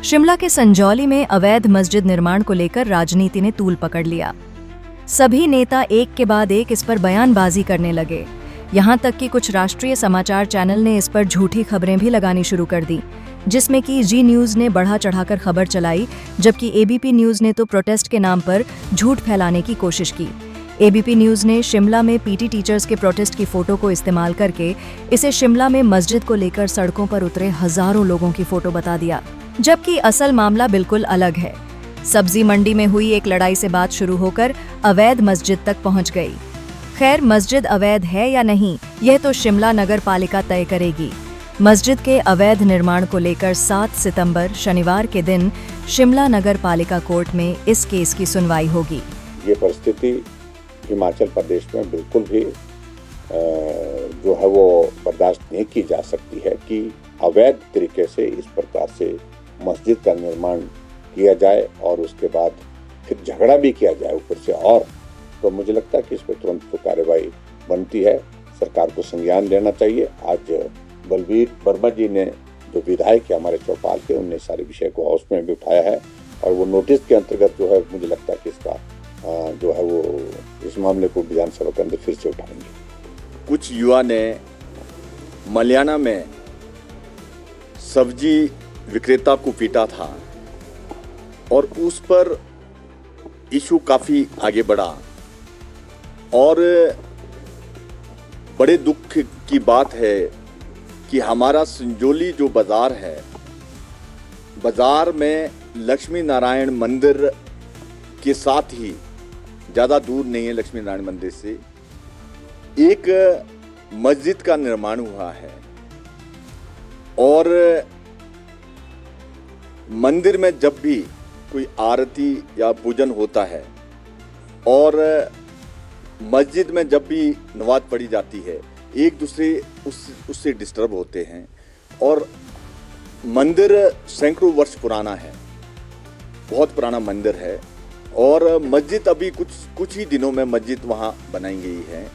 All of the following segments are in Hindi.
शिमला के संजौली में अवैध मस्जिद निर्माण को लेकर राजनीति ने तूल पकड़ लिया। सभी नेता एक के बाद एक इस पर बयानबाजी करने लगे। यहाँ तक कि कुछ राष्ट्रीय समाचार चैनल ने इस पर झूठी खबरें भी लगानी शुरू कर दी, जिसमें कि जी न्यूज़ ने बढ़ा चढ़ाकर खबर चलाई, जबकि एबीपी न्यूज़ ने तो प्रोटेस्ट के नाम पर झूठ फैलाने की कोशिश की। एबीपी न्यूज़ ने शिमला में पीटी टीचर्स के प्रोटेस्ट की फोटो को इस्तेमाल करके इसे शिमला में मस्जिद को लेकर सड़कों पर उतरे हजारों लोगों की फोटो बता दिया, जबकि असल मामला बिल्कुल अलग है। सब्जी मंडी में हुई एक लड़ाई से बात शुरू होकर अवैध मस्जिद तक पहुंच गई। खैर, मस्जिद अवैध है या नहीं, यह तो शिमला नगर पालिका तय करेगी। मस्जिद के अवैध निर्माण को लेकर 7 सितंबर शनिवार के दिन शिमला नगर पालिका कोर्ट में इस केस की सुनवाई होगी। ये परिस्थिति हिमाचल प्रदेश में बिल्कुल भी जो है वो बर्दाश्त नहीं की जा सकती है कि अवैध तरीके से इस प्रकार से मस्जिद का निर्माण किया जाए और उसके बाद फिर झगड़ा भी किया जाए ऊपर से। और तो मुझे लगता है कि इस पर तुरंत तो कार्रवाई बनती है, सरकार को संज्ञान लेना चाहिए। आज बलबीर वर्मा जी ने जो विधायक है हमारे चौपाल के, उनने सारे विषय को हाउस में भी उठाया है और वो नोटिस के अंतर्गत जो है मुझे लगता है कि इसका जो है वो इस मामले को विधानसभा के अंदर फिर से उठाएंगे। कुछ युवा ने मलियाना में सब्जी विक्रेता को पीटा था और उस पर इशू काफ़ी आगे बढ़ा और बड़े दुख की बात है कि हमारा संजौली जो बाज़ार है, बाज़ार में लक्ष्मी नारायण मंदिर के साथ ही ज़्यादा दूर नहीं है, लक्ष्मी नारायण मंदिर से एक मस्जिद का निर्माण हुआ है और मंदिर में जब भी कोई आरती या पूजन होता है और मस्जिद में जब भी नमाज पढ़ी जाती है, एक दूसरे उससे डिस्टर्ब होते हैं और मंदिर सैकड़ों वर्ष पुराना है, बहुत पुराना मंदिर है और मस्जिद अभी कुछ ही दिनों में मस्जिद वहाँ बनाई गई है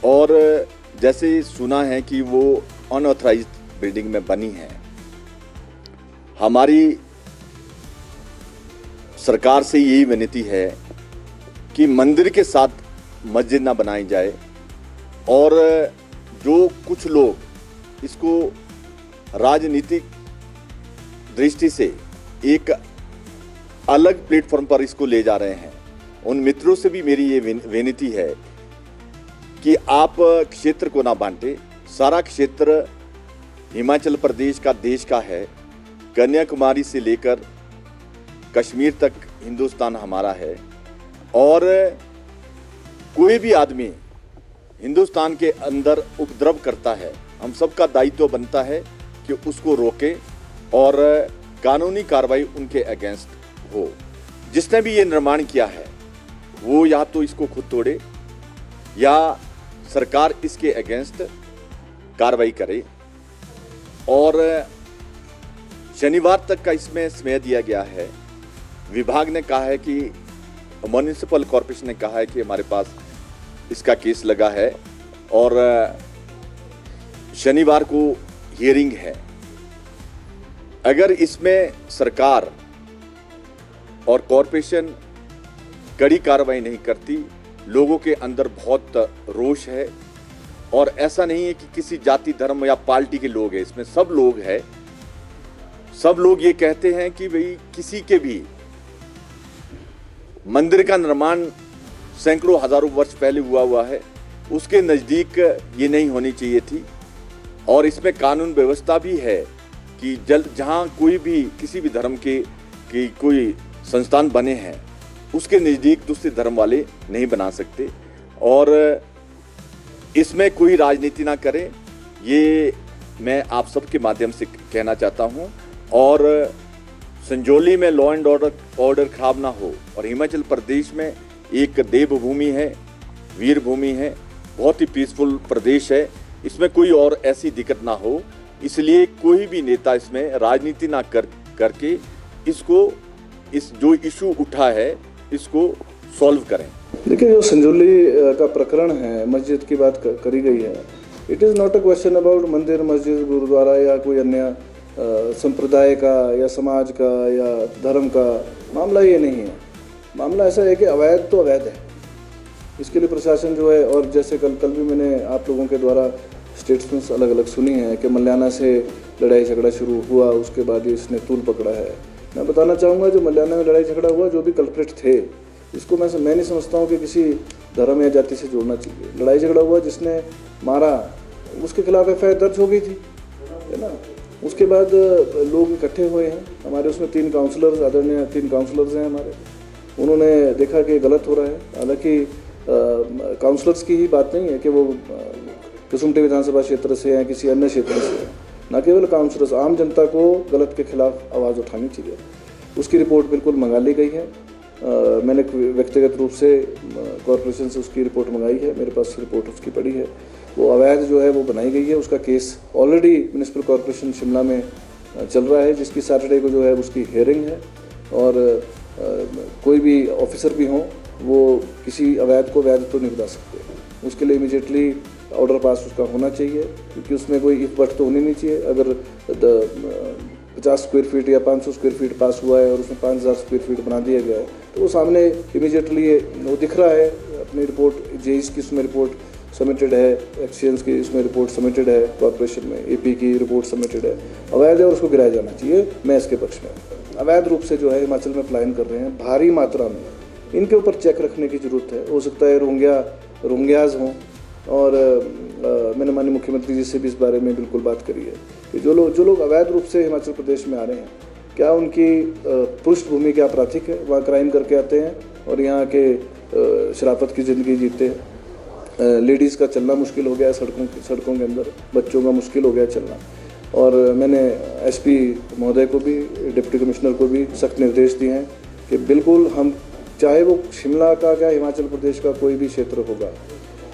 और जैसे सुना है कि वो अनऑथराइज्ड बिल्डिंग में बनी है। हमारी सरकार से यही विनती है कि मंदिर के साथ मस्जिद ना बनाई जाए और जो कुछ लोग इसको राजनीतिक दृष्टि से एक अलग प्लेटफॉर्म पर इसको ले जा रहे हैं, उन मित्रों से भी मेरी ये विनती है कि आप क्षेत्र को ना बांटे। सारा क्षेत्र हिमाचल प्रदेश का देश का है, कन्याकुमारी से लेकर कश्मीर तक हिंदुस्तान हमारा है और कोई भी आदमी हिंदुस्तान के अंदर उपद्रव करता है, हम सबका दायित्व बनता है कि उसको रोके और कानूनी कार्रवाई उनके अगेंस्ट हो। जिसने भी ये निर्माण किया है वो या तो इसको खुद तोड़े या सरकार इसके अगेंस्ट कार्रवाई करे और शनिवार तक का इसमें समय दिया गया है। विभाग ने कहा है कि म्युनिसिपल कॉर्पोरेशन ने कहा है कि हमारे पास इसका केस लगा है और शनिवार को हियरिंग है। अगर इसमें सरकार और कॉर्पोरेशन कड़ी कार्रवाई नहीं करती, लोगों के अंदर बहुत रोष है और ऐसा नहीं है कि किसी जाति धर्म या पार्टी के लोग हैं, इसमें सब लोग हैं। सब लोग ये कहते हैं कि भाई किसी के भी मंदिर का निर्माण सैकड़ों हजारों वर्ष पहले हुआ है, उसके नज़दीक ये नहीं होनी चाहिए थी और इसमें कानून व्यवस्था भी है कि जहाँ कोई भी किसी भी धर्म के कोई संस्थान बने हैं उसके नज़दीक दूसरे धर्म वाले नहीं बना सकते और इसमें कोई राजनीति ना करें, ये मैं आप सबके माध्यम से कहना चाहता हूँ। और संजौली में लॉ एंड ऑर्डर खराब ना हो और हिमाचल प्रदेश में एक देवभूमि है, वीर भूमि है, बहुत ही पीसफुल प्रदेश है, इसमें कोई और ऐसी दिक्कत ना हो, इसलिए कोई भी नेता इसमें राजनीति ना करके इस जो इशू उठा है इसको सॉल्व करें। देखिए, जो संजौली का प्रकरण है, मस्जिद की बात करी गई है, it is not a question about मंदिर, मस्जिद, गुरुद्वारा या कोई अन्य संप्रदाय का या समाज का या धर्म का मामला ये नहीं है। मामला ऐसा है कि अवैध तो अवैध है, इसके लिए प्रशासन जो है, और जैसे कल भी मैंने आप लोगों के द्वारा स्टेटमेंट्स अलग अलग सुनी है कि मल्याना से लड़ाई झगड़ा शुरू हुआ, उसके बाद इसने तूल पकड़ा है। मैं बताना चाहूँगा जो मल्याना में लड़ाई झगड़ा हुआ, जो भी कल्प्रिट थे, इसको मैं नहीं समझता हूँ कि किसी धर्म या जाति से जोड़ना चाहिए। लड़ाई झगड़ा हुआ, जिसने मारा उसके खिलाफ FIR दर्ज हो गई थी, है ना। उसके बाद लोग इकट्ठे हुए हैं हमारे, उसमें 3 काउंसलर्स, आदरणीय 3 काउंसलर्स हैं हमारे। उन्होंने देखा कि गलत हो रहा है। हालांकि काउंसलर्स की ही बात नहीं है कि वो कसुमटी विधानसभा क्षेत्र से हैं, किसी अन्य क्षेत्र से हैं, न केवल काउंसलर्स, आम जनता को गलत के खिलाफ आवाज़ उठानी चाहिए। उसकी रिपोर्ट बिल्कुल मंगा ली गई है। मैंने व्यक्तिगत रूप से कॉरपोरेशन से उसकी रिपोर्ट मंगाई है, मेरे पास रिपोर्ट उसकी पड़ी है। वो अवैध जो है वो बनाई गई है, उसका case already municipal corporation Shimla में चल रहा है, जिसकी सैटरडे को जो है उसकी हियरिंग है। और कोई भी ऑफिसर भी हों, वो किसी अवैध को वैध तो नहीं बता सकते। उसके लिए इमीडिएटली ऑर्डर पास उसका होना चाहिए, क्योंकि उसमें कोई इफ बट तो होनी नहीं चाहिए। अगर 50 स्क्वायर फीट या 500 स्क्वायर फीट पास हुआ है और उसमें 5000 स्क्वायर फीट बना दिया गया है, तो वो सामने इमीडिएटली वो दिख रहा है। अपनी रिपोर्ट जेईस की उसमें रिपोर्ट सबमिटेड है, एक्सचेंज की इसमें रिपोर्ट सबमिटेड है, कॉर्पोरेशन में AP की रिपोर्ट सबमिटेड है। अवैध है और उसको गिराया जाना चाहिए। मैं इसके पक्ष में। अवैध रूप से जो है हिमाचल में पलायन कर रहे हैं भारी मात्रा में, इनके ऊपर चेक रखने की ज़रूरत है। हो सकता है रोहिंग्याज हों, और मैंने माननीय मुख्यमंत्री जी से भी इस बारे में बिल्कुल बात करी है कि जो लोग अवैध रूप से हिमाचल प्रदेश में आ रहे हैं, क्या उनकी पृष्ठभूमि क्या आपराधिक है, वहाँ क्राइम करके आते हैं और यहाँ के शराफत की ज़िंदगी जीते हैं। लेडीज़ का चलना मुश्किल हो गया है सड़कों के अंदर, बच्चों का मुश्किल हो गया चलना। और मैंने SP महोदय को भी, डिप्टी कमिश्नर को भी सख्त निर्देश दिए हैं कि बिल्कुल हम, चाहे वो शिमला का क्या हिमाचल प्रदेश का कोई भी क्षेत्र होगा,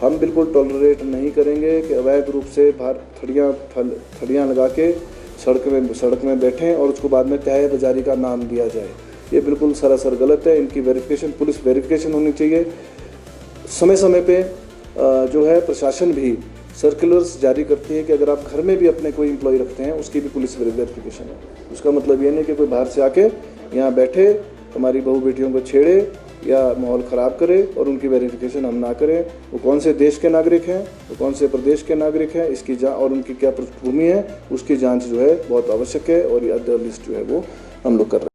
हम बिल्कुल टॉलरेट नहीं करेंगे कि अवैध रूप से बाहर थड़ियाँ लगा के सड़क में बैठें और उसको बाद में तय बाजारी का नाम दिया जाए। ये बिल्कुल सरासर गलत है। इनकी वेरिफिकेशन, पुलिस वेरिफिकेशन होनी चाहिए। समय समय पे जो है प्रशासन भी सर्कुलर्स जारी करती है कि अगर आप घर में भी अपने कोई एम्प्लॉय रखते हैं, उसकी भी पुलिस वेरिफिकेशन है। उसका मतलब ये नहीं कि कोई बाहर से आके यहाँ बैठे हमारी बहू बेटियों को छेड़े या माहौल ख़राब करे और उनकी वेरिफिकेशन हम ना करें। वो कौन से देश के नागरिक हैं, वो कौन से प्रदेश के नागरिक हैं, इसकी जांच, और उनकी क्या पृष्ठभूमि है, उसकी जांच जो है बहुत आवश्यक है। और ये लिस्ट जो है वो हम लोग कर रहे हैं।